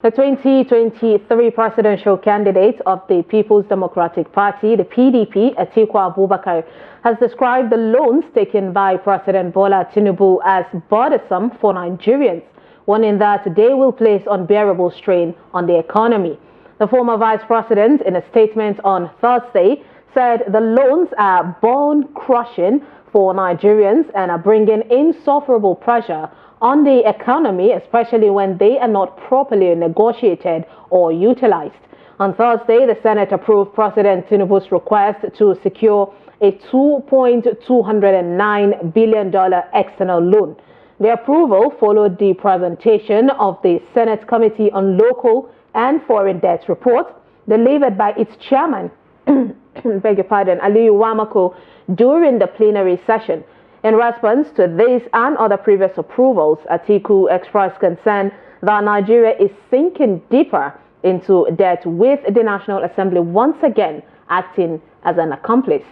The 2023 presidential candidate of the People's Democratic Party, the PDP, Atiku Abubakar, has described the loans taken by President Bola Tinubu as burdensome for Nigerians, warning that they will place unbearable strain on the economy. The former vice president, in a statement on Thursday, said the loans are bone-crushing for Nigerians and are bringing insufferable pressure on the economy, especially when they are not properly negotiated or utilized. On Thursday, the Senate approved President Tinubu's request to secure a $2.209 billion external loan. The approval followed the presentation of the Senate Committee on Local and Foreign Debt report delivered by its chairman, Aliyu Wamako, during the plenary session. In response to this and other previous approvals, Atiku expressed concern that Nigeria is sinking deeper into debt, with the National Assembly once again acting as an accomplice.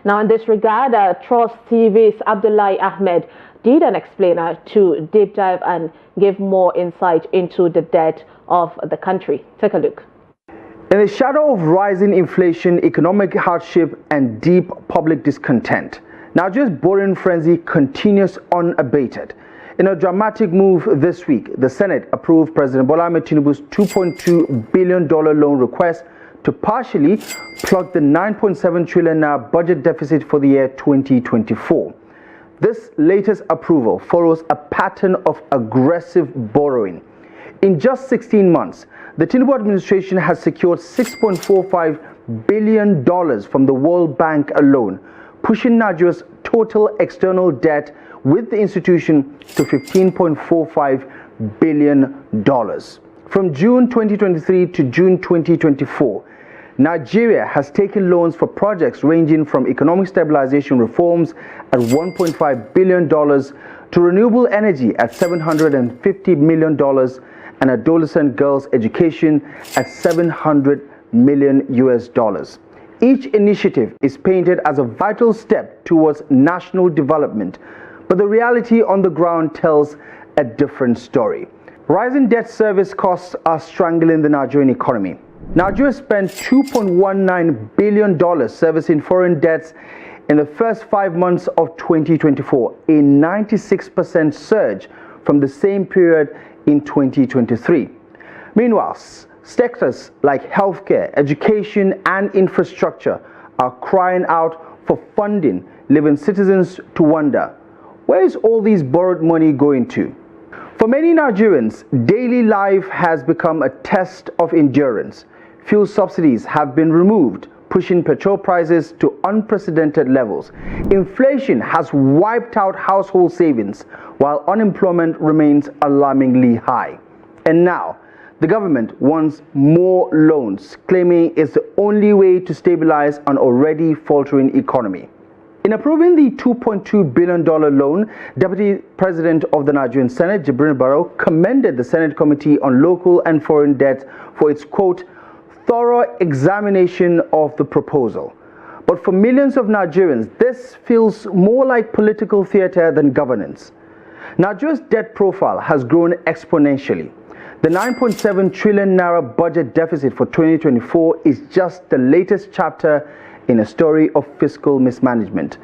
Now, in this regard, Trust TV's Abdullahi Ahmed did an explainer to deep dive and give more insight into the debt of the country. Take a look. In the shadow of rising inflation, economic hardship, and deep public discontent, Nigeria's borrowing frenzy continues unabated. In a dramatic move this week, the Senate approved President Bola Ahmed Tinubu's $2.2 billion loan request to partially plug the 9.7 trillion naira budget deficit for the year 2024. This latest approval follows a pattern of aggressive borrowing. In just 16 months, the Tinubu administration has secured $6.45 billion from the World Bank alone, pushing Nigeria's total external debt with the institution to $15.45 billion. From June 2023 to June 2024, Nigeria has taken loans for projects ranging from economic stabilization reforms at $1.5 billion to renewable energy at $750 million and adolescent girls' education at $700 million. Each initiative is painted as a vital step towards national development, but the reality on the ground tells a different story. Rising debt service costs are strangling the Nigerian economy. Nigeria spent $2.19 billion servicing foreign debts in the first 5 months of 2024, a 96% surge from the same period in 2023. Meanwhile, sectors like healthcare, education, and infrastructure are crying out for funding, leaving citizens to wonder, where is all this borrowed money going to? For many Nigerians, daily life has become a test of endurance. Fuel subsidies have been removed, pushing petrol prices to unprecedented levels. Inflation has wiped out household savings, while unemployment remains alarmingly high. And now, the government wants more loans, claiming it's the only way to stabilize an already faltering economy. In approving the $2.2 billion loan, Deputy President of the Nigerian Senate, Jibril Barrow, commended the Senate Committee on Local and Foreign Debt for its, quote, thorough examination of the proposal. But for millions of Nigerians, this feels more like political theater than governance. Nigeria's debt profile has grown exponentially. The 9.7 trillion naira budget deficit for 2024 is just the latest chapter in a story of fiscal mismanagement.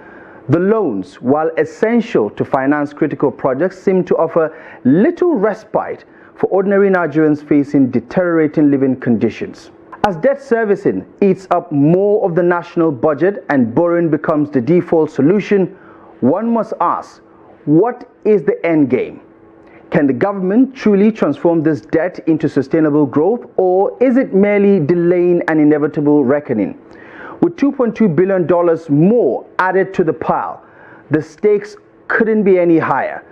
The loans, while essential to finance critical projects, seem to offer little respite for ordinary Nigerians facing deteriorating living conditions. As debt servicing eats up more of the national budget and borrowing becomes the default solution, one must ask, what is the end game? Can the government truly transform this debt into sustainable growth, or is it merely delaying an inevitable reckoning? With $2.2 billion more added to the pile, the stakes couldn't be any higher.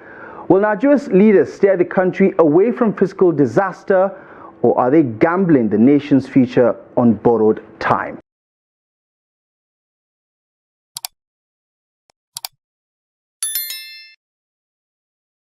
Will Nigeria's leaders steer the country away from fiscal disaster, or are they gambling the nation's future on borrowed time?